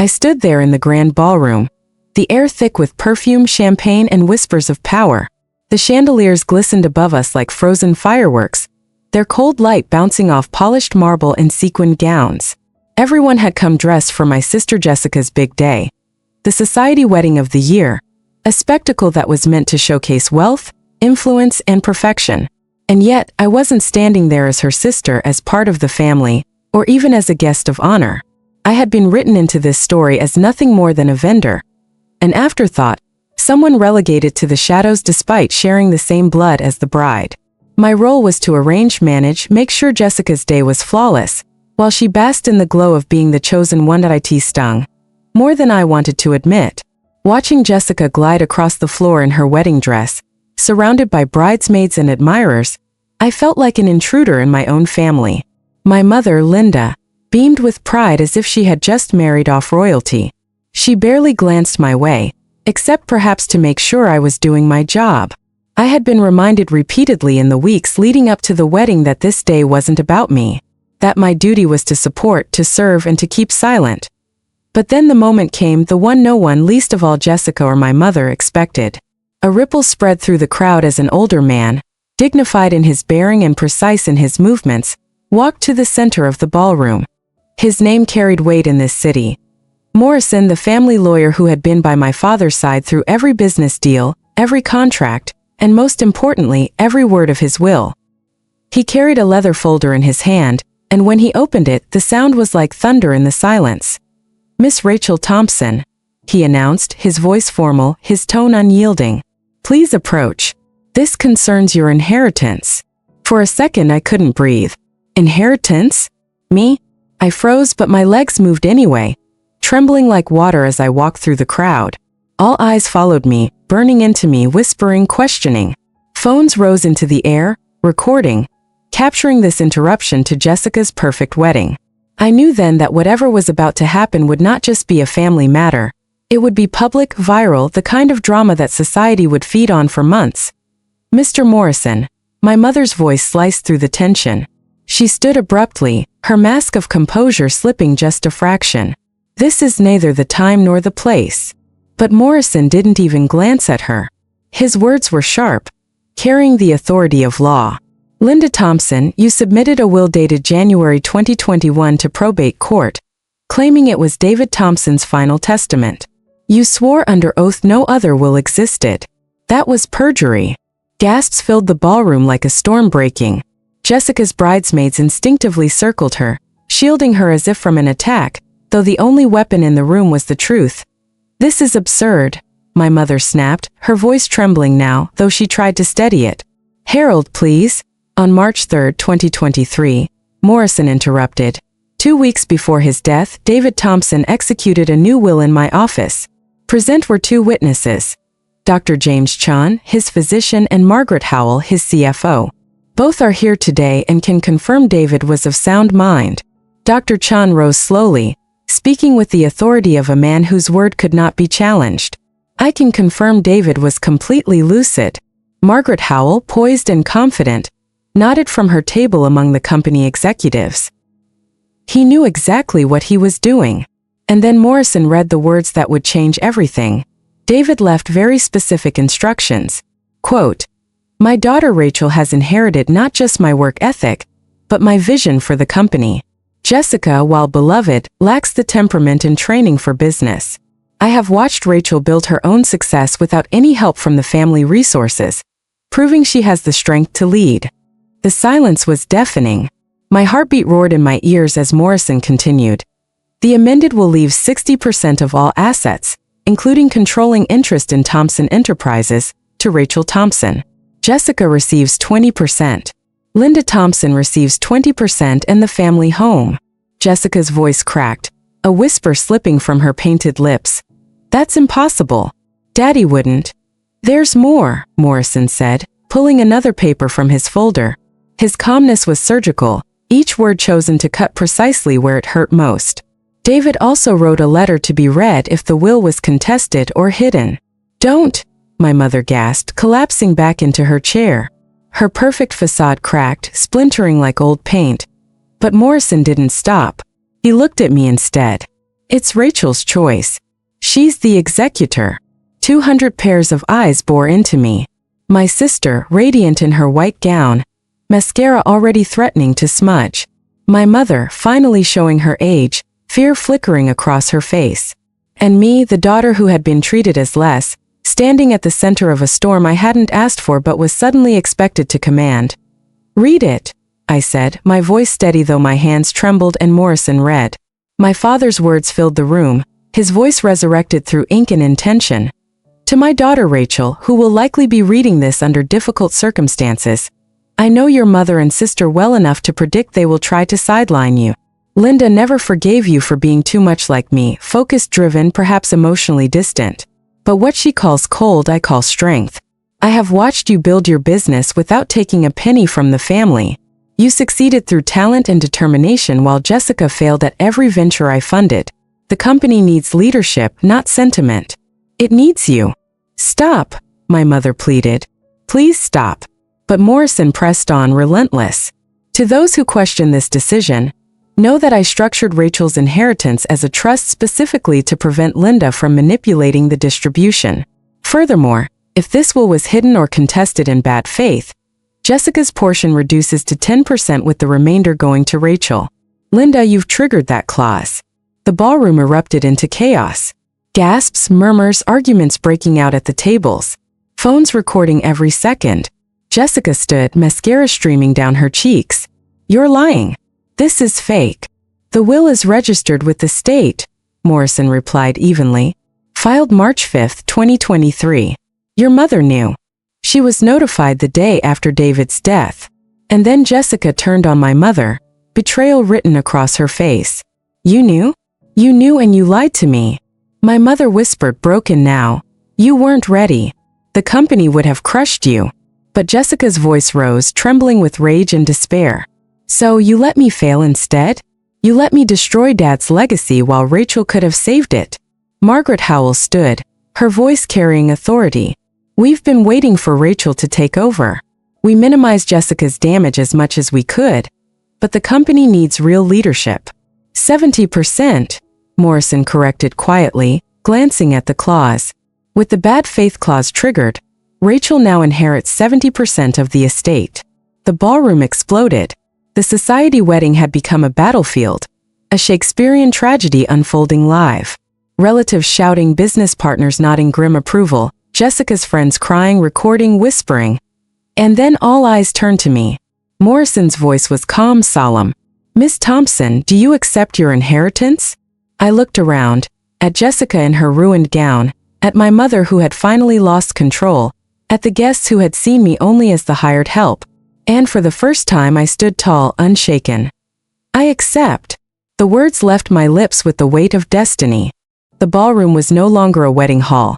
I stood there in the grand ballroom, the air thick with perfume, champagne, and whispers of power. The chandeliers glistened above us like frozen fireworks, their cold light bouncing off polished marble and sequined gowns. Everyone had come dressed for my sister Jessica's big day, the society wedding of the year, a spectacle that was meant to showcase wealth, influence, and perfection. And yet, I wasn't standing there as her sister, as part of the family, or even as a guest of honor. I had been written into this story as nothing more than a vendor, an afterthought, someone relegated to the shadows despite sharing the same blood as the bride. My role was to arrange, manage, make sure Jessica's day was flawless, while she basked in the glow of being the chosen one. It stung more than I wanted to admit. Watching Jessica glide across the floor in her wedding dress, surrounded by bridesmaids and admirers, I felt like an intruder in my own family. My mother, Linda, beamed with pride as if she had just married off royalty. She barely glanced my way, except perhaps to make sure I was doing my job. I had been reminded repeatedly in the weeks leading up to the wedding that this day wasn't about me, that my duty was to support, to serve, and to keep silent. But then the moment came, the one no one, least of all Jessica or my mother, expected. A ripple spread through the crowd as an older man, dignified in his bearing and precise in his movements, walked to the center of the ballroom. His name carried weight in this city. Morrison, the family lawyer who had been by my father's side through every business deal, every contract, and most importantly, every word of his will. He carried a leather folder in his hand, and when he opened it, the sound was like thunder in the silence. "Miss Rachel Thompson," he announced, his voice formal, his tone unyielding. "Please approach. This concerns your inheritance." For a second I couldn't breathe. Inheritance? Me? I froze, but my legs moved anyway, trembling like water as I walked through the crowd. All eyes followed me, burning into me, whispering, questioning. Phones rose into the air, recording, capturing this interruption to Jessica's perfect wedding. I knew then that whatever was about to happen would not just be a family matter. It would be public, viral, the kind of drama that society would feed on for months. "Mr. Morrison," my mother's voice sliced through the tension. She stood abruptly, her mask of composure slipping just a fraction. "This is neither the time nor the place." But Morrison didn't even glance at her. His words were sharp, carrying the authority of law. "Linda Thompson, you submitted a will dated January 2021 to probate court, claiming it was David Thompson's final testament. You swore under oath no other will existed. That was perjury." Gasps filled the ballroom like a storm breaking. Jessica's bridesmaids instinctively circled her, shielding her as if from an attack, though the only weapon in the room was the truth. "This is absurd," my mother snapped, her voice trembling now, though she tried to steady it. "Harold, please." On March 3, 2023, Morrison interrupted. 2 weeks before his death, David Thompson executed a new will in my office. Present were 2 witnesses, Dr. James Chan, his physician, and Margaret Howell, his CFO. Both are here today and can confirm David was of sound mind. Dr. Chan rose slowly, speaking with the authority of a man whose word could not be challenged. "I can confirm David was completely lucid." Margaret Howell, poised and confident, nodded from her table among the company executives. He knew exactly what he was doing. And then Morrison read the words that would change everything. David left very specific instructions. Quote, "My daughter Rachel has inherited not just my work ethic, but my vision for the company. Jessica, while beloved, lacks the temperament and training for business. I have watched Rachel build her own success without any help from the family resources, proving she has the strength to lead." The silence was deafening. My heartbeat roared in my ears as Morrison continued. "The amended will leave 60% of all assets, including controlling interest in Thompson Enterprises, to Rachel Thompson. Jessica receives 20%. Linda Thompson receives 20% and the family home." Jessica's voice cracked, a whisper slipping from her painted lips. "That's impossible. Daddy wouldn't." "There's more," Morrison said, pulling another paper from his folder. His calmness was surgical, each word chosen to cut precisely where it hurt most. "David also wrote a letter to be read if the will was contested or hidden." "Don't," my mother gasped, collapsing back into her chair. Her perfect facade cracked, splintering like old paint. But Morrison didn't stop. He looked at me instead. It's Rachel's choice. She's the executor. 200 pairs of eyes bore into me. My sister, radiant in her white gown, mascara already threatening to smudge. My mother, finally showing her age, fear flickering across her face. And me, the daughter who had been treated as less, standing at the center of a storm I hadn't asked for but was suddenly expected to command. "Read it," I said, my voice steady though my hands trembled, and Morrison read. My father's words filled the room, his voice resurrected through ink and intention. "To my daughter Rachel, who will likely be reading this under difficult circumstances. I know your mother and sister well enough to predict they will try to sideline you. Linda never forgave you for being too much like me, focus-driven, perhaps emotionally distant. But what she calls cold I call strength. I have watched you build your business without taking a penny from the family. You succeeded through talent and determination while Jessica failed at every venture I funded. The company needs leadership, not sentiment. It needs you." "Stop," my mother pleaded. "Please stop." But Morrison pressed on, relentless. "To those who question this decision, know that I structured Rachel's inheritance as a trust specifically to prevent Linda from manipulating the distribution. Furthermore, if this will was hidden or contested in bad faith, Jessica's portion reduces to 10% with the remainder going to Rachel. Linda, you've triggered that clause." The ballroom erupted into chaos. Gasps, murmurs, arguments breaking out at the tables. Phones recording every second. Jessica stood, mascara streaming down her cheeks. "You're lying. This is fake. The will is registered with the state," Morrison replied evenly. "Filed March 5, 2023. Your mother knew. She was notified the day after David's death." And then Jessica turned on my mother, betrayal written across her face. "You knew? You knew and you lied to me." My mother whispered, broken now. "You weren't ready. The company would have crushed you." But Jessica's voice rose, trembling with rage and despair. "So you let me fail instead? You let me destroy Dad's legacy while Rachel could have saved it." Margaret Howell stood, her voice carrying authority. "We've been waiting for Rachel to take over. We minimized Jessica's damage as much as we could, but the company needs real leadership." 70%, Morrison corrected quietly, glancing at the clause. With the bad faith clause triggered, Rachel now inherits 70% of the estate. The ballroom exploded. The society wedding had become a battlefield, a Shakespearean tragedy unfolding live. Relatives shouting, business partners nodding grim approval, Jessica's friends crying, recording, whispering. And then all eyes turned to me. Morrison's voice was calm, solemn. "Miss Thompson, do you accept your inheritance?" I looked around, at Jessica in her ruined gown, at my mother who had finally lost control, at the guests who had seen me only as the hired help. And for the first time I stood tall, unshaken. "I accept." The words left my lips with the weight of destiny. The ballroom was no longer a wedding hall.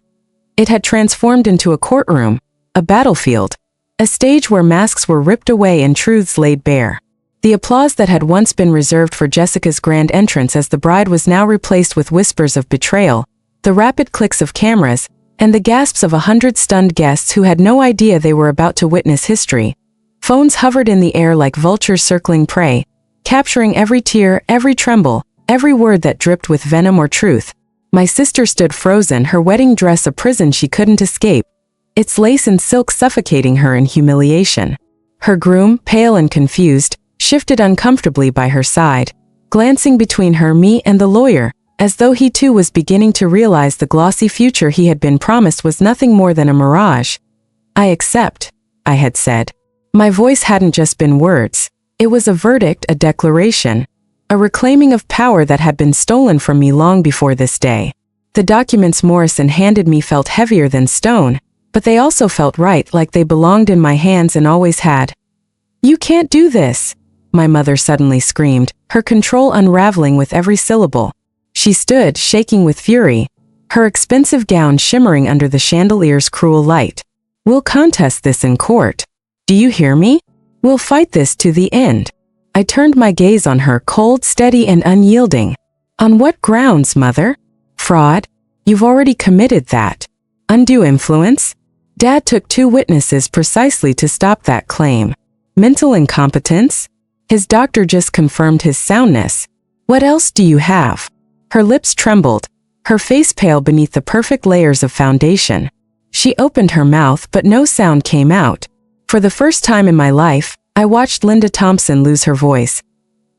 It had transformed into a courtroom, a battlefield, a stage where masks were ripped away and truths laid bare. The applause that had once been reserved for Jessica's grand entrance as the bride was now replaced with whispers of betrayal, the rapid clicks of cameras, and the gasps of 100 stunned guests who had no idea they were about to witness history. Phones hovered in the air like vultures circling prey, capturing every tear, every tremble, every word that dripped with venom or truth. My sister stood frozen, her wedding dress a prison she couldn't escape, its lace and silk suffocating her in humiliation. Her groom, pale and confused, shifted uncomfortably by her side, glancing between her, me, and the lawyer, as though he too was beginning to realize the glossy future he had been promised was nothing more than a mirage. "I accept," I had said. My voice hadn't just been words. It was a verdict, a declaration, a reclaiming of power that had been stolen from me long before this day. The documents Morrison handed me felt heavier than stone, but they also felt right, like they belonged in my hands and always had. "You can't do this," my mother suddenly screamed, her control unraveling with every syllable. She stood, shaking with fury, her expensive gown shimmering under the chandelier's cruel light. "We'll contest this in court. Do you hear me? We'll fight this to the end." I turned my gaze on her, cold, steady, and unyielding. "On what grounds, Mother? Fraud? You've already committed that. Undue influence? Dad took 2 witnesses precisely to stop that claim. Mental incompetence? His doctor just confirmed his soundness. What else do you have?" Her lips trembled, her face pale beneath the perfect layers of foundation. She opened her mouth but no sound came out. For the first time in my life, I watched Linda Thompson lose her voice.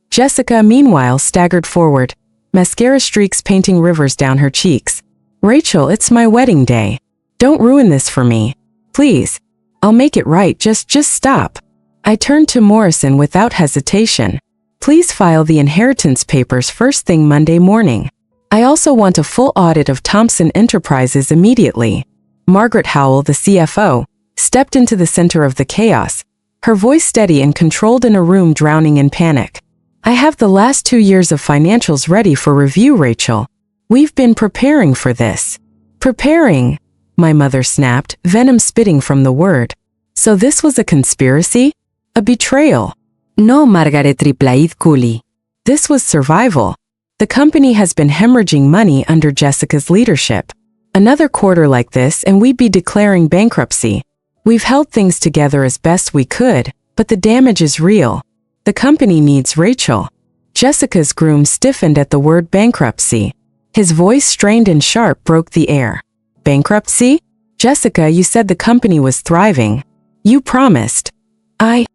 Jessica, meanwhile, staggered forward, mascara streaks painting rivers down her cheeks. Rachel, it's my wedding day. Don't ruin this for me. Please. I'll make it right, just stop. I turned to Morrison without hesitation. Please file the inheritance papers first thing Monday morning. I also want a full audit of Thompson Enterprises immediately. Margaret Howell, the CFO, stepped into the center of the chaos, her voice steady and controlled in a room drowning in panic. I have the last 2 years of financials ready for review, Rachel. We've been preparing for this. Preparing? My mother snapped, venom spitting from the word. So this was a conspiracy? A betrayal? No, Margaret, replied coolly. This was survival. The company has been hemorrhaging money under Jessica's leadership. Another quarter like this and we'd be declaring bankruptcy. We've held things together as best we could, but the damage is real. The company needs Rachel. Jessica's groom stiffened at the word bankruptcy. His voice, strained and sharp, broke the air. Bankruptcy? Jessica, you said the company was thriving. You promised. I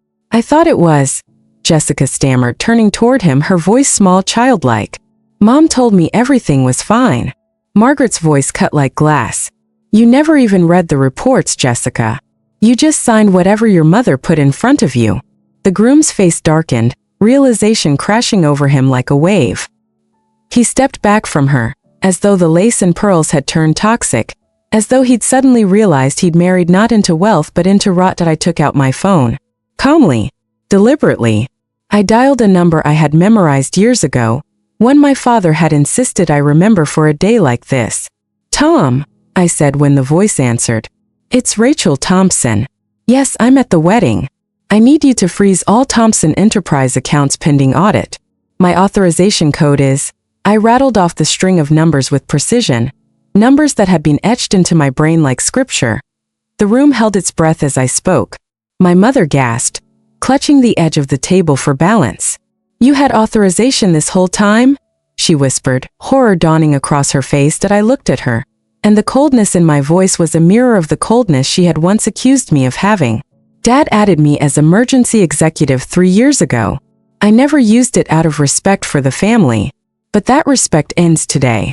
thought it was. Jessica stammered, turning toward him, her voice small, childlike. Mom told me everything was fine. Margaret's voice cut like glass. You never even read the reports, Jessica. You just signed whatever your mother put in front of you. The groom's face darkened, realization crashing over him like a wave. He stepped back from her, as though the lace and pearls had turned toxic, as though he'd suddenly realized he'd married not into wealth but into rot. I took out my phone. Calmly, deliberately. I dialed a number I had memorized years ago, one my father had insisted I remember for a day like this. Tom, I said when the voice answered. It's Rachel Thompson. Yes, I'm at the wedding. I need you to freeze all Thompson Enterprise accounts pending audit. My authorization code is... I rattled off the string of numbers with precision, numbers that had been etched into my brain like scripture. The room held its breath as I spoke. My mother gasped, clutching the edge of the table for balance. You had authorization this whole time? She whispered, horror dawning across her face. That I looked at her, and the coldness in my voice was a mirror of the coldness she had once accused me of having. Dad added me as emergency executive 3 years ago. I never used it out of respect for the family. But that respect ends today.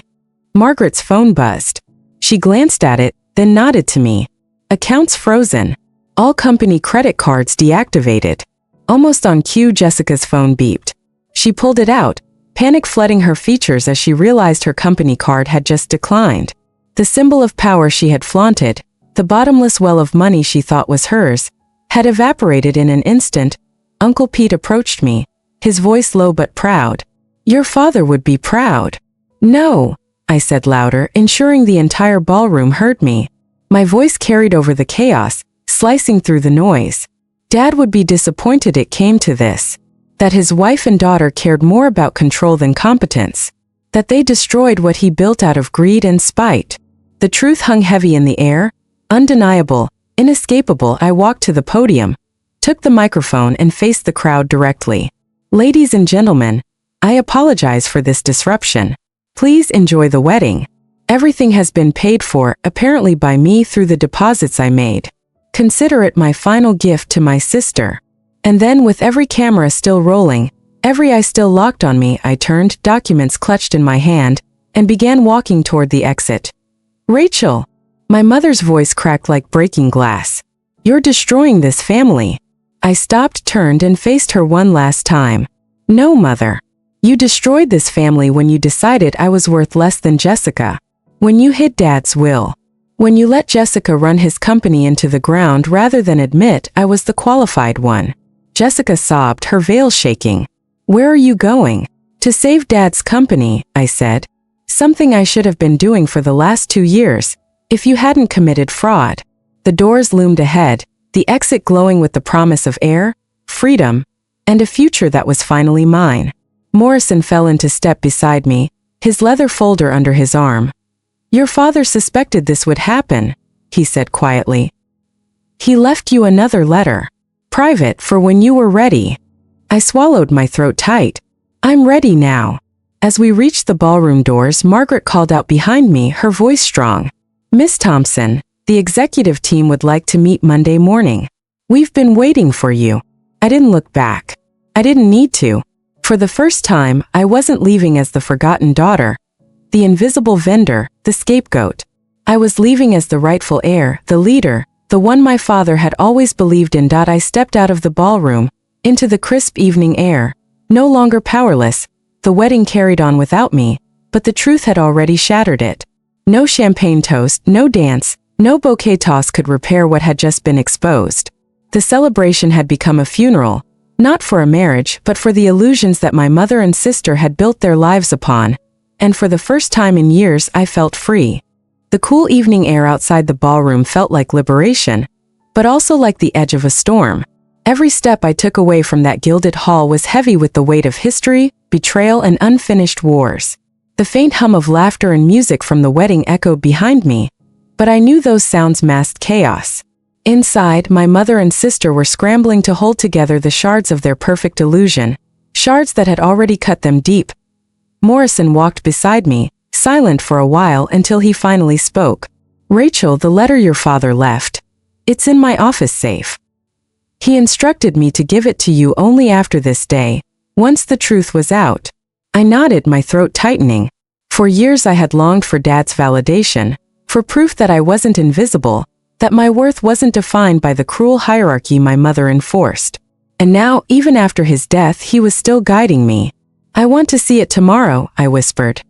Margaret's phone buzzed. She glanced at it, then nodded to me. Accounts frozen. All company credit cards deactivated. Almost on cue, Jessica's phone beeped. She pulled it out, panic flooding her features as she realized her company card had just declined. The symbol of power she had flaunted, the bottomless well of money she thought was hers, had evaporated in an instant. Uncle Pete approached me, his voice low but proud. Your father would be proud. No, I said louder, ensuring the entire ballroom heard me. My voice carried over the chaos, slicing through the noise. Dad would be disappointed it came to this. That his wife and daughter cared more about control than competence. That they destroyed what he built out of greed and spite. The truth hung heavy in the air, undeniable, inescapable. I walked to the podium, took the microphone and faced the crowd directly. Ladies and gentlemen, I apologize for this disruption. Please enjoy the wedding. Everything has been paid for, apparently by me through the deposits I made. Consider it my final gift to my sister. And then, with every camera still rolling, every eye still locked on me, I turned, documents clutched in my hand, and began walking toward the exit. Rachel! My mother's voice cracked like breaking glass. You're destroying this family. I stopped, turned, and faced her one last time. No, Mother. You destroyed this family when you decided I was worth less than Jessica. When you hid Dad's will. When you let Jessica run his company into the ground rather than admit I was the qualified one. Jessica sobbed, her veil shaking. Where are you going? To save Dad's company, I said. Something I should have been doing for the last 2 years, if you hadn't committed fraud. The doors loomed ahead, the exit glowing with the promise of air, freedom, and a future that was finally mine. Morrison fell into step beside me, his leather folder under his arm. Your father suspected this would happen, he said quietly. He left you another letter. Private, for when you were ready. I swallowed, my throat tight. I'm ready now. As we reached the ballroom doors, Margaret called out behind me, her voice strong. "Miss Thompson, the executive team would like to meet Monday morning. We've been waiting for you." I didn't look back. I didn't need to. For the first time, I wasn't leaving as the forgotten daughter, the invisible vendor, the scapegoat. I was leaving as the rightful heir, the leader, the one my father had always believed in. I stepped out of the ballroom, into the crisp evening air, no longer powerless. The wedding carried on without me, but the truth had already shattered it. No champagne toast, no dance, no bouquet toss could repair what had just been exposed. The celebration had become a funeral, not for a marriage, but for the illusions that my mother and sister had built their lives upon, and for the first time in years I felt free. The cool evening air outside the ballroom felt like liberation, but also like the edge of a storm. Every step I took away from that gilded hall was heavy with the weight of history, betrayal, and unfinished wars. The faint hum of laughter and music from the wedding echoed behind me, but I knew those sounds masked chaos. Inside, my mother and sister were scrambling to hold together the shards of their perfect illusion, shards that had already cut them deep. Morrison walked beside me, silent for a while until he finally spoke. "Rachel, the letter your father left. It's in my office safe. He instructed me to give it to you only after this day, once the truth was out." I nodded, my throat tightening. For years I had longed for Dad's validation, for proof that I wasn't invisible, that my worth wasn't defined by the cruel hierarchy my mother enforced. And now, even after his death, he was still guiding me. "I want to see it tomorrow," I whispered.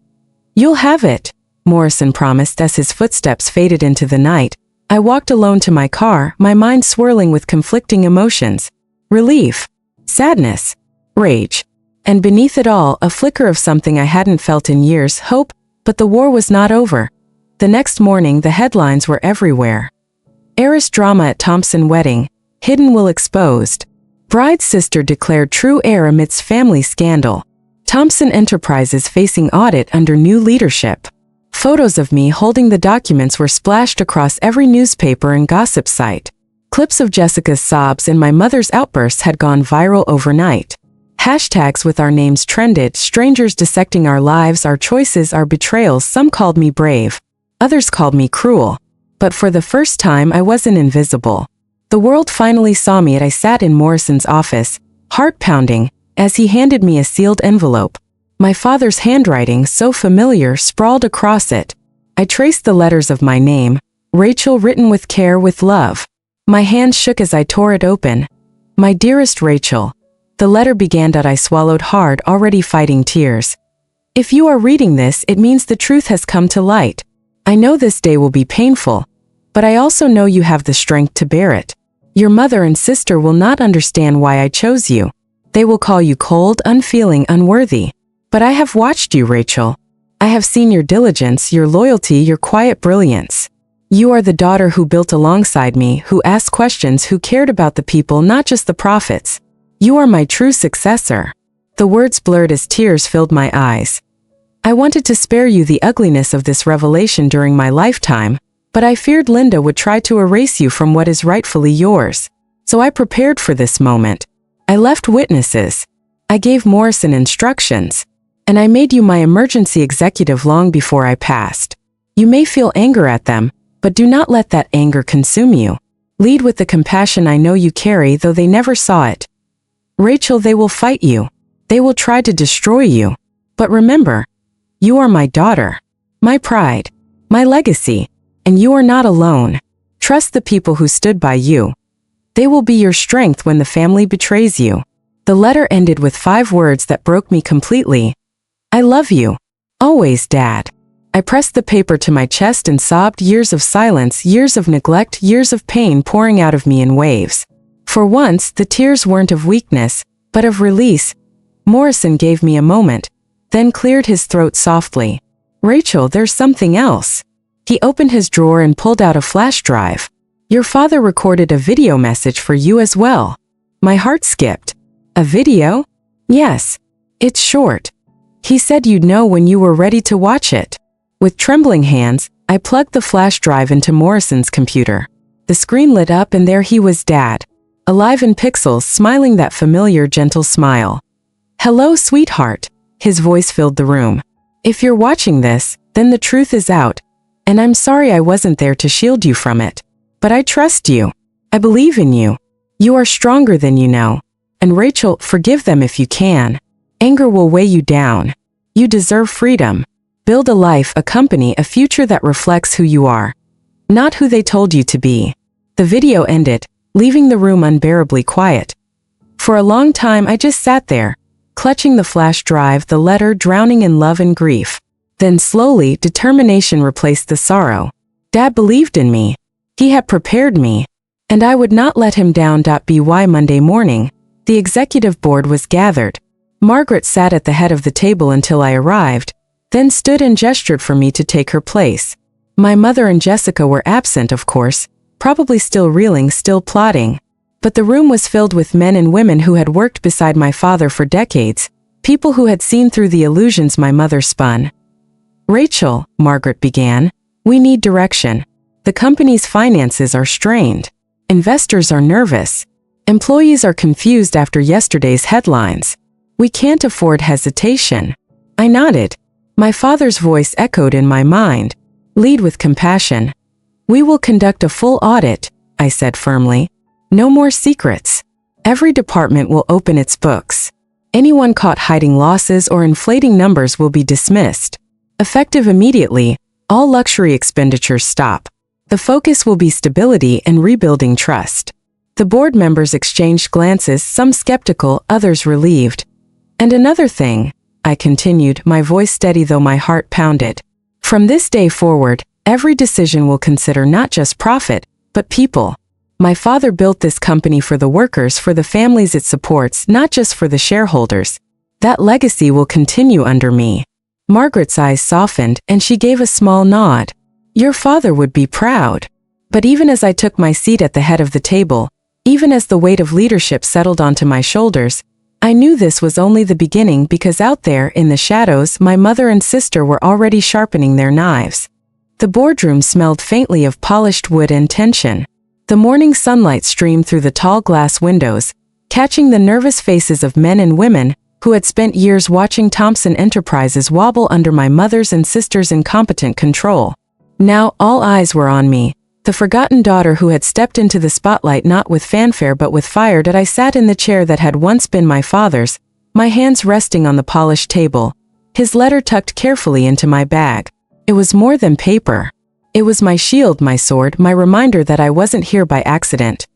"You'll have it," Morrison promised as his footsteps faded into the night. I walked alone to my car, my mind swirling with conflicting emotions. Relief, sadness, rage. And beneath it all, a flicker of something I hadn't felt in years, hope. But the war was not over. The next morning, the headlines were everywhere. Heiress drama at Thompson wedding, hidden will exposed. Bride's sister declared true heir amidst family scandal. Thompson Enterprises facing audit under new leadership. Photos of me holding the documents were splashed across every newspaper and gossip site. Clips of Jessica's sobs and my mother's outbursts had gone viral overnight. Hashtags with our names trended, strangers dissecting our lives, our choices, our betrayals. Some called me brave. Others called me cruel. But for the first time, I wasn't invisible. The world finally saw me as I sat in Morrison's office, heart pounding, as he handed me a sealed envelope. My father's handwriting, so familiar, sprawled across it. I traced the letters of my name, Rachel, written with care, with love. My hands shook as I tore it open. "My dearest Rachel." The letter began. I swallowed hard, already fighting tears. "If you are reading this, it means the truth has come to light. I know this day will be painful, but I also know you have the strength to bear it. Your mother and sister will not understand why I chose you. They will call you cold, unfeeling, unworthy. But I have watched you, Rachel. I have seen your diligence, your loyalty, your quiet brilliance. You are the daughter who built alongside me, who asked questions, who cared about the people, not just the profits. You are my true successor." The words blurred as tears filled my eyes. "I wanted to spare you the ugliness of this revelation during my lifetime, but I feared Linda would try to erase you from what is rightfully yours. So I prepared for this moment. I left witnesses. I gave Morrison instructions. And I made you my emergency executive long before I passed. You may feel anger at them, but do not let that anger consume you. Lead with the compassion I know you carry, though they never saw it. Rachel, they will fight you. They will try to destroy you. But remember, you are my daughter, my pride, my legacy, and you are not alone. Trust the people who stood by you. They will be your strength when the family betrays you." The letter ended with 5 words that broke me completely. "I love you. Always, Dad." I pressed the paper to my chest and sobbed. Years of silence, years of neglect, years of pain pouring out of me in waves. For once, the tears weren't of weakness, but of release. Morrison gave me a moment, then cleared his throat softly. "Rachel, there's something else." He opened his drawer and pulled out a flash drive. "Your father recorded a video message for you as well." My heart skipped. "A video?" "Yes. It's short. He said you'd know when you were ready to watch it." With trembling hands, I plugged the flash drive into Morrison's computer. The screen lit up and there he was, Dad. Alive in pixels, smiling that familiar, gentle smile. "Hello, sweetheart. His voice filled the room. If you're watching this, then the truth is out, and I'm sorry I wasn't there to shield you from it. But I trust you. I believe in you. You are stronger than you know. And Rachel, forgive them if you can. Anger will weigh you down. You deserve freedom. Build a life, a company, a future that reflects who you are, not who they told you to be. The video ended, leaving the room unbearably quiet. For a long time I just sat there, clutching the flash drive, the letter, drowning in love and grief. Then slowly, determination replaced the sorrow. Dad believed in me. He had prepared me. And I would not let him down. By Monday morning, the executive board was gathered. Margaret sat at the head of the table until I arrived, then stood and gestured for me to take her place. My mother and Jessica were absent, of course, probably still reeling, still plotting. But the room was filled with men and women who had worked beside my father for decades, people who had seen through the illusions my mother spun. Rachel, Margaret began, we need direction. The company's finances are strained. Investors are nervous. Employees are confused after yesterday's headlines. We can't afford hesitation. I nodded. My father's voice echoed in my mind. Lead with compassion. We will conduct a full audit, I said firmly. No more secrets. Every department will open its books. Anyone caught hiding losses or inflating numbers will be dismissed. Effective immediately, all luxury expenditures stop. The focus will be stability and rebuilding trust. The board members exchanged glances, some skeptical, others relieved. And another thing, I continued, my voice steady though my heart pounded. From this day forward, every decision will consider not just profit, but people. My father built this company for the workers, for the families it supports, not just for the shareholders. That legacy will continue under me. Margaret's eyes softened, and she gave a small nod. Your father would be proud. But even as I took my seat at the head of the table, even as the weight of leadership settled onto my shoulders, I knew this was only the beginning, because out there, in the shadows, my mother and sister were already sharpening their knives. The boardroom smelled faintly of polished wood and tension. The morning sunlight streamed through the tall glass windows, catching the nervous faces of men and women who had spent years watching Thompson Enterprises wobble under my mother's and sister's incompetent control. Now all eyes were on me, the forgotten daughter who had stepped into the spotlight not with fanfare but with fire. I sat in the chair that had once been my father's, my hands resting on the polished table, his letter tucked carefully into my bag. It was more than paper. It was my shield, my sword, my reminder that I wasn't here by accident.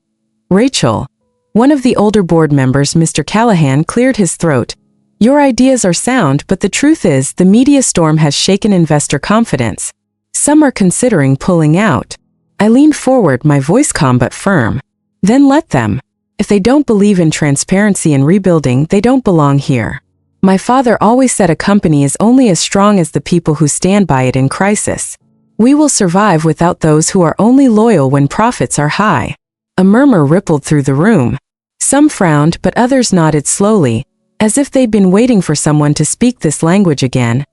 Rachel. One of the older board members, Mr. Callahan, cleared his throat. Your ideas are sound, but the truth is, the media storm has shaken investor confidence. Some are considering pulling out. I leaned forward, my voice calm but firm. Then let them. If they don't believe in transparency and rebuilding, they don't belong here. My father always said a company is only as strong as the people who stand by it in crisis. We will survive without those who are only loyal when profits are high. A murmur rippled through the room. Some frowned, but others nodded slowly, as if they'd been waiting for someone to speak this language again.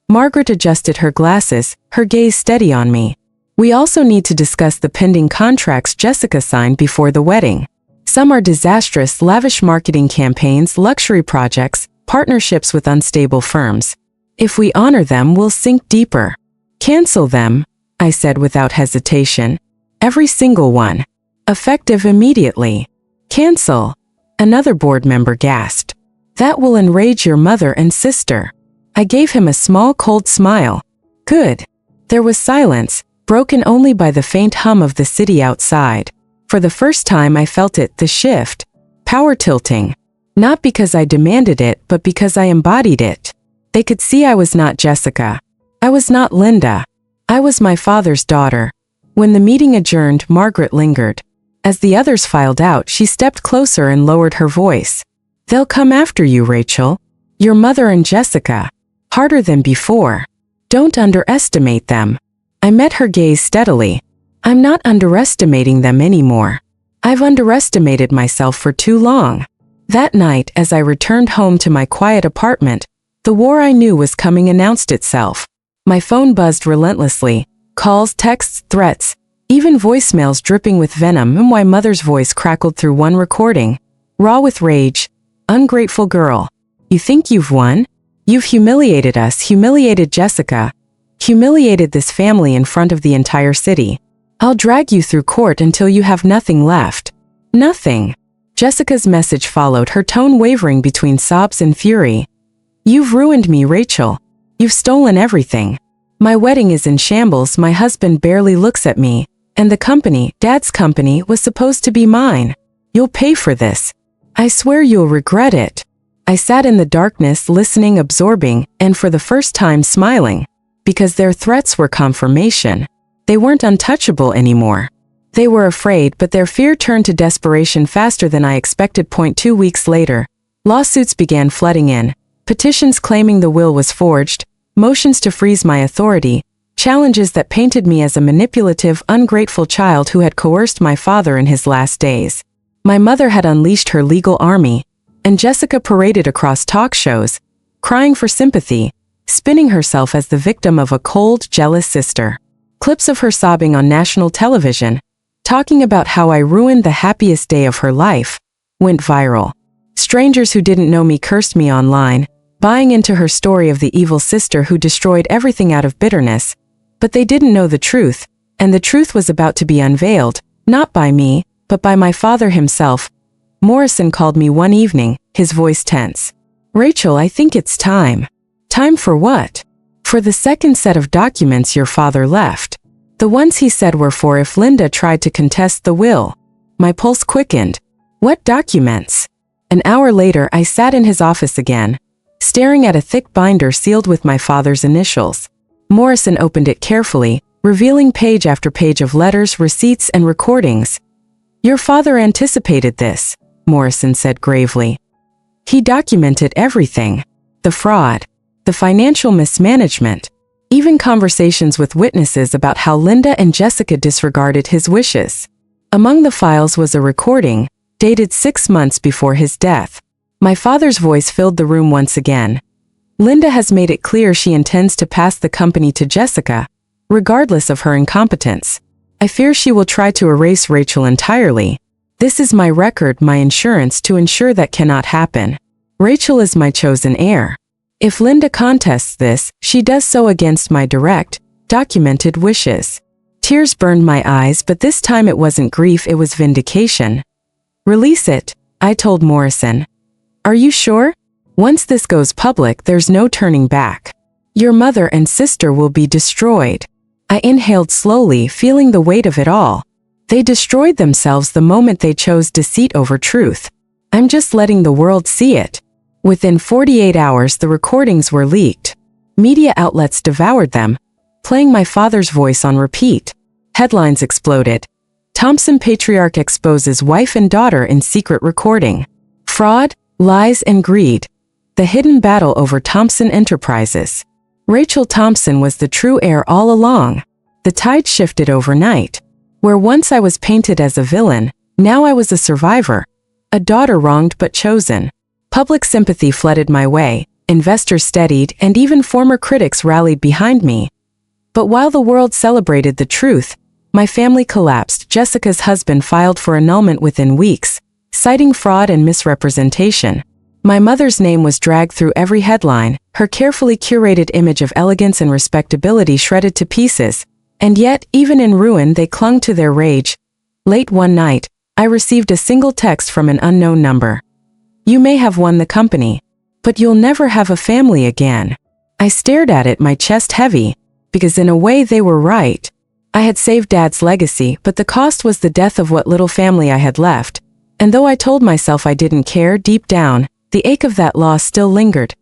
Margaret adjusted her glasses, her gaze steady on me. We also need to discuss the pending contracts Jessica signed before the wedding. Some are disastrous, lavish marketing campaigns, luxury projects, partnerships with unstable firms. If we honor them, we'll sink deeper. Cancel them, I said without hesitation. Every single one. Effective immediately. Cancel. Another board member gasped. That will enrage your mother and sister. I gave him a small cold smile. Good. There was silence, broken only by the faint hum of the city outside. For the first time I felt it, the shift. Power tilting. Not because I demanded it, but because I embodied it. They could see I was not Jessica. I was not Linda. I was my father's daughter. When the meeting adjourned, Margaret lingered. As the others filed out, she stepped closer and lowered her voice. They'll come after you, Rachel. Your mother and Jessica. Harder than before. Don't underestimate them. I met her gaze steadily. I'm not underestimating them anymore. I've underestimated myself for too long. That night, as I returned home to my quiet apartment, the war I knew was coming announced itself. My phone buzzed relentlessly. Calls, texts, threats, even voicemails dripping with venom, and my mother's voice crackled through one recording. Raw with rage. Ungrateful girl. You think you've won? You've humiliated us, humiliated Jessica, humiliated this family in front of the entire city. I'll drag you through court until you have nothing left. Nothing. Jessica's message followed, her tone wavering between sobs and fury. You've ruined me, Rachel. You've stolen everything. My wedding is in shambles, my husband barely looks at me, and the company, Dad's company, was supposed to be mine. You'll pay for this. I swear you'll regret it. I sat in the darkness, listening, absorbing, and for the first time smiling. Because their threats were confirmation. They weren't untouchable anymore. They were afraid, but their fear turned to desperation faster than I expected. 2 weeks later, lawsuits began flooding in, petitions claiming the will was forged, motions to freeze my authority, challenges that painted me as a manipulative, ungrateful child who had coerced my father in his last days. My mother had unleashed her legal army, and Jessica paraded across talk shows, crying for sympathy, spinning herself as the victim of a cold, jealous sister. Clips of her sobbing on national television, talking about how I ruined the happiest day of her life, went viral. Strangers who didn't know me cursed me online, buying into her story of the evil sister who destroyed everything out of bitterness. But they didn't know the truth, and the truth was about to be unveiled, not by me, but by my father himself. Morrison called me one evening, his voice tense. Rachel, I think it's time. Time for what? For the second set of documents your father left. The ones he said were for if Linda tried to contest the will. My pulse quickened. What documents? An hour later, I sat in his office again, staring at a thick binder sealed with my father's initials. Morrison opened it carefully, revealing page after page of letters, receipts, and recordings. Your father anticipated this, Morrison said gravely. He documented everything. The fraud, the financial mismanagement, even conversations with witnesses about how Linda and Jessica disregarded his wishes. Among the files was a recording, dated 6 months before his death. My father's voice filled the room once again. Linda has made it clear she intends to pass the company to Jessica, regardless of her incompetence. I fear she will try to erase Rachel entirely. This is my record, my insurance to ensure that cannot happen. Rachel is my chosen heir. If Linda contests this, she does so against my direct, documented wishes. Tears burned my eyes, but this time it wasn't grief, it was vindication. Release it, I told Morrison. Are you sure? Once this goes public, there's no turning back. Your mother and sister will be destroyed. I inhaled slowly, feeling the weight of it all. They destroyed themselves the moment they chose deceit over truth. I'm just letting the world see it. Within 48 hours, the recordings were leaked. Media outlets devoured them, playing my father's voice on repeat. Headlines exploded. Thompson patriarch exposes wife and daughter in secret recording. Fraud, lies, and greed. The hidden battle over Thompson Enterprises. Rachel Thompson was the true heir all along. The tide shifted overnight. Where once I was painted as a villain, now I was a survivor. A daughter wronged but chosen. Public sympathy flooded my way, investors steadied, and even former critics rallied behind me. But while the world celebrated the truth, my family collapsed. Jessica's husband filed for annulment within weeks, citing fraud and misrepresentation. My mother's name was dragged through every headline, her carefully curated image of elegance and respectability shredded to pieces. And yet, even in ruin, they clung to their rage. Late one night, I received a single text from an unknown number. You may have won the company, but you'll never have a family again. I stared at it, my chest heavy, because in a way they were right. I had saved Dad's legacy, but the cost was the death of what little family I had left. And though I told myself I didn't care, deep down, the ache of that loss still lingered.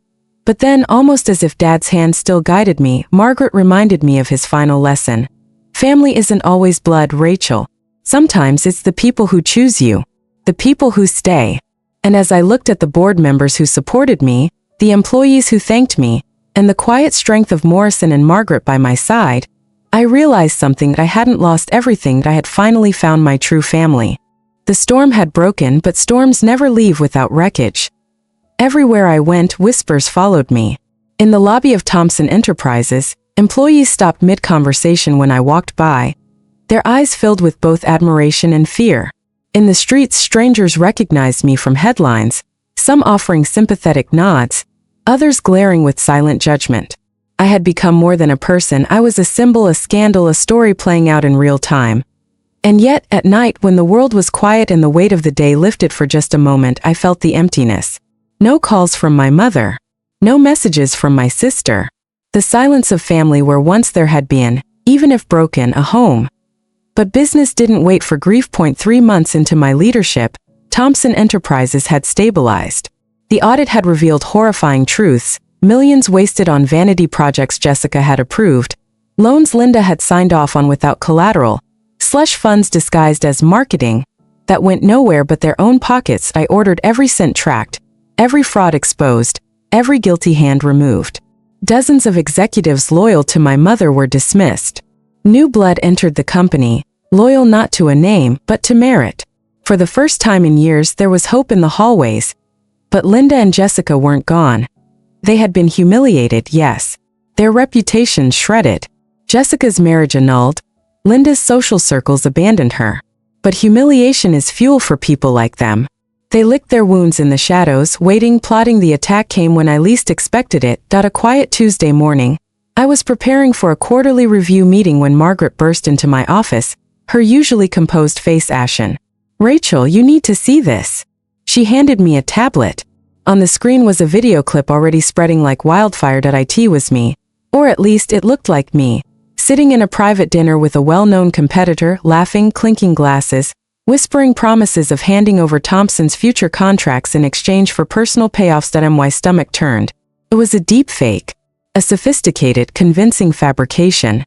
But then, almost as if Dad's hand still guided me, Margaret reminded me of his final lesson. Family isn't always blood, Rachel. Sometimes it's the people who choose you, the people who stay. And as I looked at the board members who supported me, the employees who thanked me, and the quiet strength of Morrison and Margaret by my side, I realized something. I hadn't lost everything. I had finally found my true family. The storm had broken, but storms never leave without wreckage. Everywhere I went, whispers followed me. In the lobby of Thompson Enterprises, employees stopped mid-conversation when I walked by. Their eyes filled with both admiration and fear. In the streets, strangers recognized me from headlines, some offering sympathetic nods, others glaring with silent judgment. I had become more than a person. I was a symbol, a scandal, a story playing out in real time. And yet, at night, when the world was quiet and the weight of the day lifted for just a moment, I felt the emptiness. No calls from my mother. No messages from my sister. The silence of family where once there had been, even if broken, a home. But business didn't wait for grief. 3 months into my leadership, Thompson Enterprises had stabilized. The audit had revealed horrifying truths, millions wasted on vanity projects Jessica had approved, loans Linda had signed off on without collateral, slush funds disguised as marketing that went nowhere but their own pockets. I ordered every cent tracked, every fraud exposed, every guilty hand removed. Dozens of executives loyal to my mother were dismissed. New blood entered the company, loyal not to a name, but to merit. For the first time in years, there was hope in the hallways. But Linda and Jessica weren't gone. They had been humiliated, yes. Their reputations shredded. Jessica's marriage annulled. Linda's social circles abandoned her. But humiliation is fuel for people like them. They licked their wounds in the shadows, waiting, plotting. The attack came when I least expected it. A quiet Tuesday morning, I was preparing for a quarterly review meeting when Margaret burst into my office, her usually composed face ashen. "Rachel, you need to see this." She handed me a tablet. On the screen was a video clip already spreading like wildfire. It was me, or at least it looked like me, sitting in a private dinner with a well-known competitor, laughing, clinking glasses, whispering promises of handing over Thompson's future contracts in exchange for personal payoffs. My stomach turned. It was a deep fake. A sophisticated, convincing fabrication.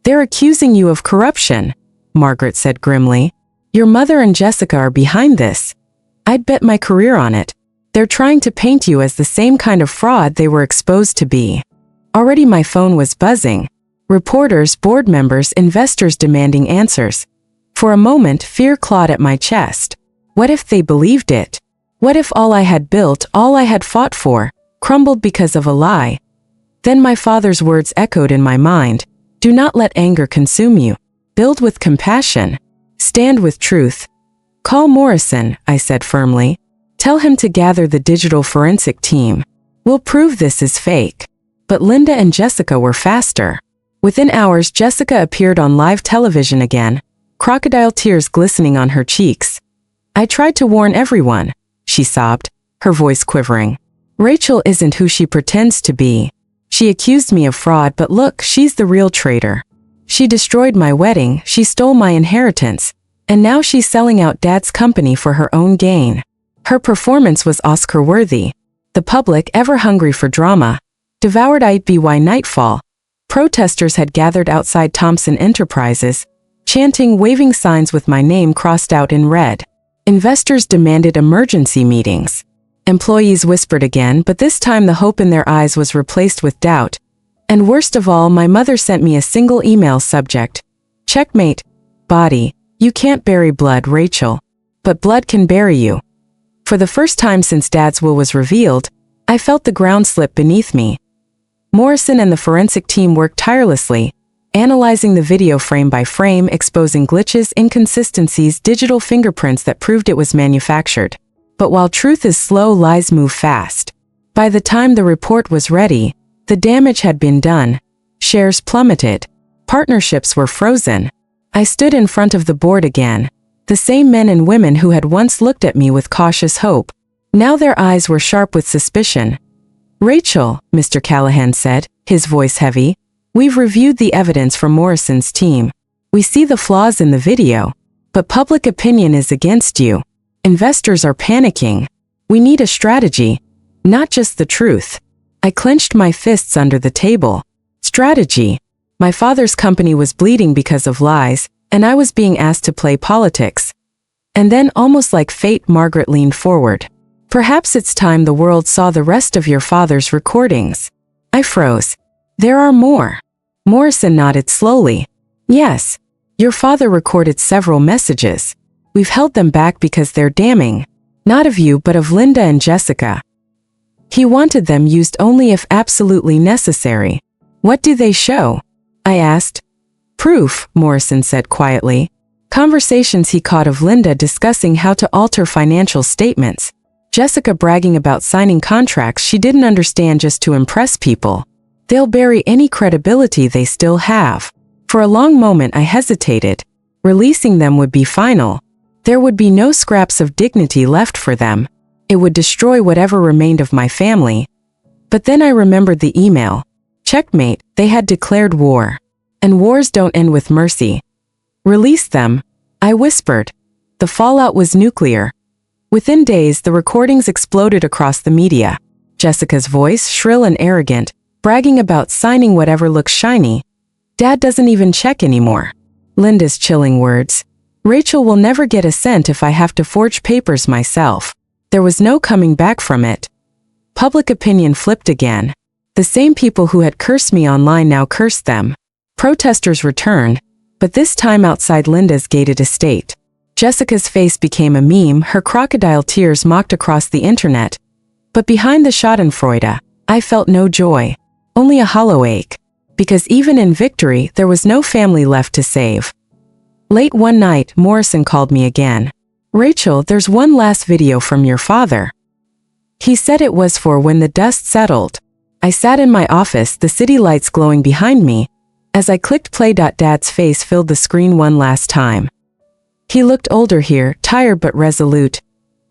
"They're accusing you of corruption," Margaret said grimly. "Your mother and Jessica are behind this. I'd bet my career on it. They're trying to paint you as the same kind of fraud they were exposed to be." Already my phone was buzzing. Reporters, board members, investors demanding answers. For a moment, fear clawed at my chest. What if they believed it? What if all I had built, all I had fought for, crumbled because of a lie? Then my father's words echoed in my mind. "Do not let anger consume you. Build with compassion. Stand with truth." "Call Morrison," I said firmly. "Tell him to gather the digital forensic team. We'll prove this is fake." But Linda and Jessica were faster. Within hours, Jessica appeared on live television again, crocodile tears glistening on her cheeks. "I tried to warn everyone," she sobbed, her voice quivering. "Rachel isn't who she pretends to be. She accused me of fraud, but look, she's the real traitor. She destroyed my wedding, she stole my inheritance, and now she's selling out Dad's company for her own gain." Her performance was Oscar-worthy. The public, ever hungry for drama, devoured it. By nightfall, protesters had gathered outside Thompson Enterprises, chanting, waving signs with my name crossed out in red. Investors demanded emergency meetings. Employees whispered again, but this time the hope in their eyes was replaced with doubt. And worst of all, my mother sent me a single email subject. "Checkmate. Body. You can't bury blood, Rachel. But blood can bury you." For the first time since Dad's will was revealed, I felt the ground slip beneath me. Morrison and the forensic team worked tirelessly, analyzing the video frame by frame, exposing glitches, inconsistencies, digital fingerprints that proved it was manufactured. But while truth is slow, lies move fast. By the time the report was ready, the damage had been done. Shares plummeted. Partnerships were frozen. I stood in front of the board again. The same men and women who had once looked at me with cautious hope. Now their eyes were sharp with suspicion. "Rachel," Mr. Callahan said, his voice heavy, "we've reviewed the evidence from Morrison's team. We see the flaws in the video. But public opinion is against you. Investors are panicking. We need a strategy, not just the truth." I clenched my fists under the table. Strategy. My father's company was bleeding because of lies, and I was being asked to play politics. And then, almost like fate, Margaret leaned forward. "Perhaps it's time the world saw the rest of your father's recordings." I froze. "There are more." Morrison nodded slowly. "Yes. Your father recorded several messages. We've held them back because they're damning. Not of you, but of Linda and Jessica. He wanted them used only if absolutely necessary." "What do they show?" I asked. "Proof," Morrison said quietly. "Conversations he caught of Linda discussing how to alter financial statements. Jessica bragging about signing contracts she didn't understand just to impress people. They'll bury any credibility they still have. For a long moment I hesitated. Releasing them would be final. There would be no scraps of dignity left for them. It would destroy whatever remained of my family. But then I remembered the email. Checkmate, they had declared war. And wars don't end with mercy. Release them, I whispered. The fallout was nuclear. Within days, the recordings exploded across the media. Jessica's voice, shrill and arrogant, bragging about signing whatever looks shiny. Dad doesn't even check anymore. Linda's chilling words. Rachel will never get a cent if I have to forge papers myself. There was no coming back from it. Public opinion flipped again. The same people who had cursed me online now cursed them. Protesters returned, but this time outside Linda's gated estate. Jessica's face became a meme, her crocodile tears mocked across the internet. But behind the schadenfreude, I felt no joy, only a hollow ache. Because even in victory, there was no family left to save. Late one night, Morrison called me again. Rachel, there's one last video from your father. He said it was for when the dust settled. I sat in my office, the city lights glowing behind me. As I clicked play, Dad's face filled the screen one last time. He looked older here, tired but resolute.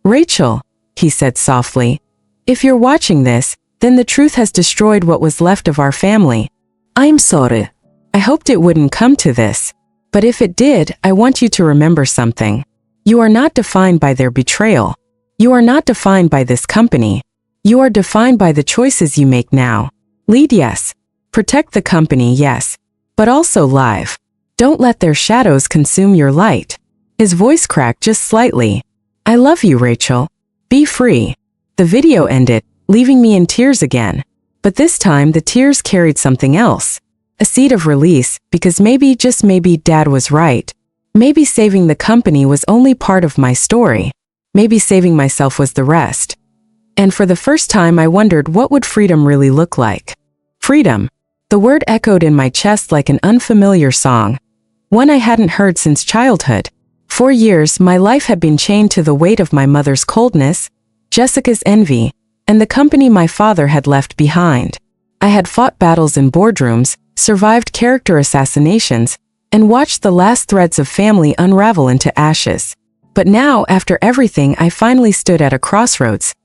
Rachel, he said softly, if you're watching this, then the truth has destroyed what was left of our family. I'm sorry. I hoped it wouldn't come to this. But if it did, I want you to remember something. You are not defined by their betrayal. You are not defined by this company. You are defined by the choices you make now. Lead, yes. Protect the company, yes. But also live. Don't let their shadows consume your light. His voice cracked just slightly. I love you, Rachel. Be free. The video ended, leaving me in tears again. But this time the tears carried something else. A seed of release, because maybe, just maybe, Dad was right. Maybe saving the company was only part of my story. Maybe saving myself was the rest. And for the first time I wondered what would freedom really look like. Freedom. The word echoed in my chest like an unfamiliar song. One I hadn't heard since childhood. For years my life had been chained to the weight of my mother's coldness, Jessica's envy, and the company my father had left behind. I had fought battles in boardrooms, survived character assassinations, and watched the last threads of family unravel into ashes. But now, after everything, I finally stood at a crossroads.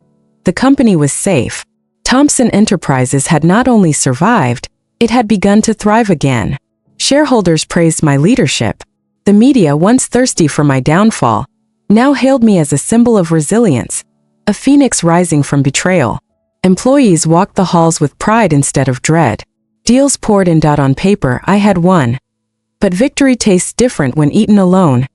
The company was safe. Thompson Enterprises had not only survived, it had begun to thrive again. Shareholders praised my leadership. The media, once thirsty for my downfall, now hailed me as a symbol of resilience, a phoenix rising from betrayal. Employees walked the halls with pride instead of dread. Deals poured in. On paper, I had won. But victory tastes different when eaten alone.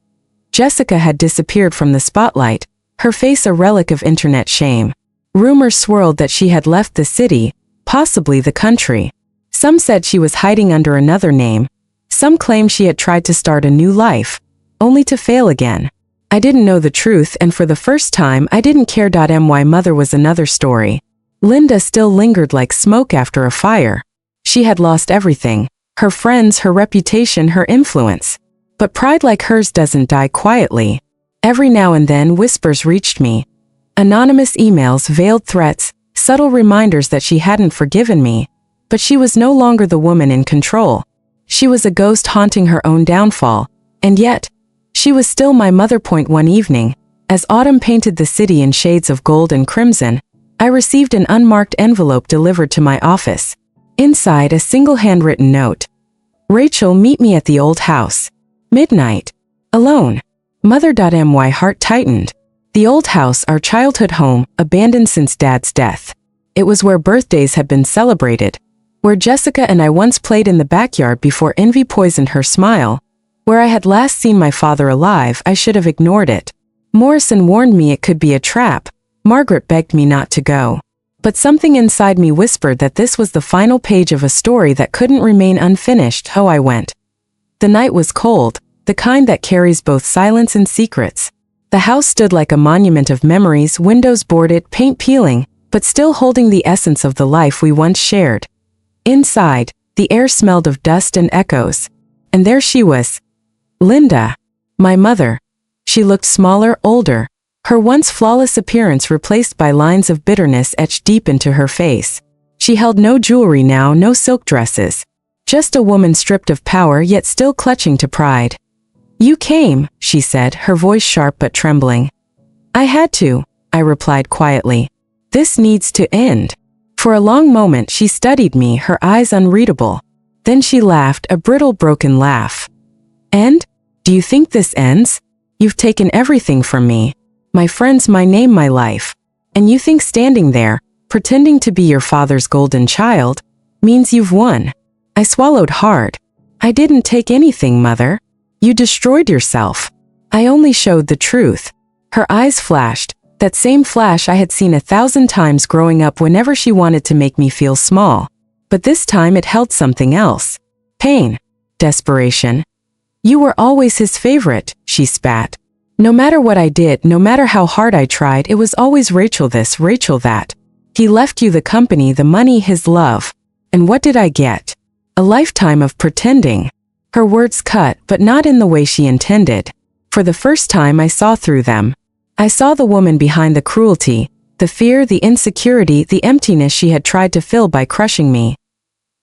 Jessica had disappeared from the spotlight, her face a relic of internet shame. Rumors swirled that she had left the city, possibly the country. Some said she was hiding under another name. Some claimed she had tried to start a new life, only to fail again. I didn't know the truth, and for the first time I didn't care. My mother was another story. Linda still lingered like smoke after a fire. She had lost everything, her friends, her reputation, her influence. But pride like hers doesn't die quietly. Every now and then whispers reached me. Anonymous emails, veiled threats, subtle reminders that she hadn't forgiven me. But she was no longer the woman in control. She was a ghost haunting her own downfall. And yet, she was still my mother. One evening, as autumn painted the city in shades of gold and crimson, I received an unmarked envelope delivered to my office. Inside, a single handwritten note. Rachel, meet me at the old house. Midnight. Alone. Mother. My heart tightened. The old house, our childhood home, abandoned since Dad's death. It was where birthdays had been celebrated. Where Jessica and I once played in the backyard before envy poisoned her smile. Where I had last seen my father alive. I should have ignored it. Morrison warned me it could be a trap. Margaret begged me not to go. But something inside me whispered that this was the final page of a story that couldn't remain unfinished. So I went. The night was cold, the kind that carries both silence and secrets. The house stood like a monument of memories, windows boarded, paint peeling, but still holding the essence of the life we once shared. Inside, the air smelled of dust and echoes. And there she was. Linda. My mother. She looked smaller, older. her once flawless appearance replaced by lines of bitterness etched deep into her face. She held no jewelry now, no silk dresses. Just a woman stripped of power yet still clutching to pride. "You came," she said, her voice sharp but trembling. "I had to," I replied quietly. "This needs to end." For a long moment she studied me, her eyes unreadable. Then she laughed, a brittle, broken laugh. "End? Do you think this ends? You've taken everything from me. My friends, my name, my life. And you think standing there, pretending to be your father's golden child, means you've won?" I swallowed hard. "I didn't take anything, Mother. You destroyed yourself. I only showed the truth." Her eyes flashed, that same flash I had seen 1,000 times growing up whenever she wanted to make me feel small. But this time it held something else. Pain. Desperation. "You were always his favorite," she spat. "No matter what I did, no matter how hard I tried, it was always Rachel this, Rachel that. He left you the company, the money, his love. And what did I get? A lifetime of pretending." Her words cut, but not in the way she intended. For the first time I saw through them. I saw the woman behind the cruelty, the fear, the insecurity, the emptiness she had tried to fill by crushing me.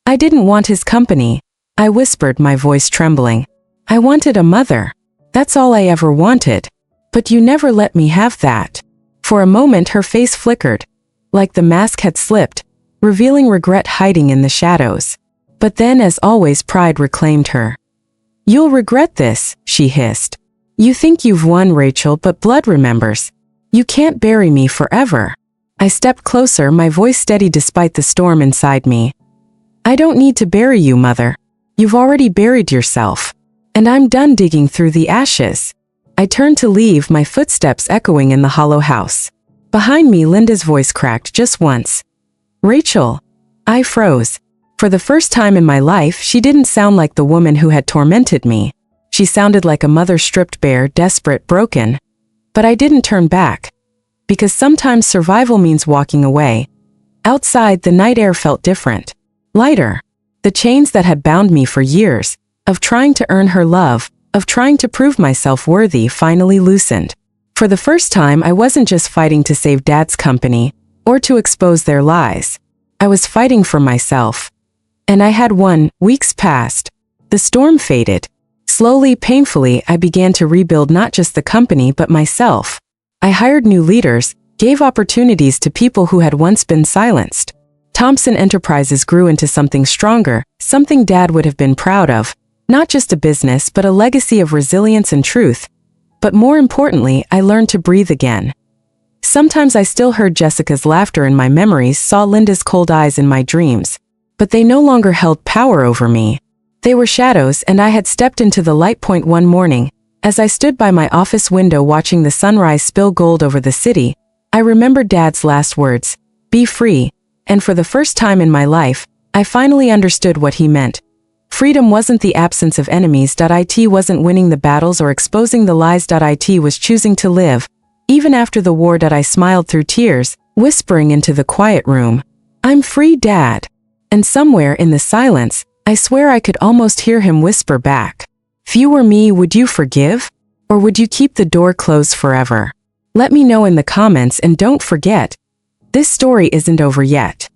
"I didn't want his company," I whispered, my voice trembling. "I wanted a mother. That's all I ever wanted. But you never let me have that." For a moment her face flickered, like the mask had slipped, revealing regret hiding in the shadows. But then, as always, pride reclaimed her. "You'll regret this," she hissed. "You think you've won, Rachel, but blood remembers. You can't bury me forever." I stepped closer, my voice steady despite the storm inside me. "I don't need to bury you, Mother. You've already buried yourself. And I'm done digging through the ashes." I turned to leave, my footsteps echoing in the hollow house. Behind me, Linda's voice cracked just once. "Rachel." I froze. For the first time in my life, she didn't sound like the woman who had tormented me. She sounded like a mother stripped bare, desperate, broken. But I didn't turn back. Because sometimes survival means walking away. Outside, the night air felt different. Lighter. The chains that had bound me for years, of trying to earn her love, of trying to prove myself worthy, finally loosened. For the first time, I wasn't just fighting to save Dad's company, or to expose their lies. I was fighting for myself. And I had won. Weeks passed. The storm faded. Slowly, painfully, I began to rebuild not just the company but myself. I hired new leaders, gave opportunities to people who had once been silenced. Thompson Enterprises grew into something stronger, something Dad would have been proud of. Not just a business but a legacy of resilience and truth. But more importantly, I learned to breathe again. Sometimes I still heard Jessica's laughter in my memories, saw Linda's cold eyes in my dreams. But they no longer held power over me. They were shadows, and I had stepped into the light point one morning. As I stood by my office window watching the sunrise spill gold over the city, I remembered Dad's last words, "Be free." And for the first time in my life, I finally understood what he meant. Freedom wasn't the absence of enemies. It wasn't winning the battles or exposing the lies. It was choosing to live. Even after the war, I smiled through tears, whispering into the quiet room, "I'm free, Dad." And somewhere in the silence, I swear I could almost hear him whisper back, "If you were me, would you forgive? Or would you keep the door closed forever?" Let me know in the comments, and don't forget, this story isn't over yet.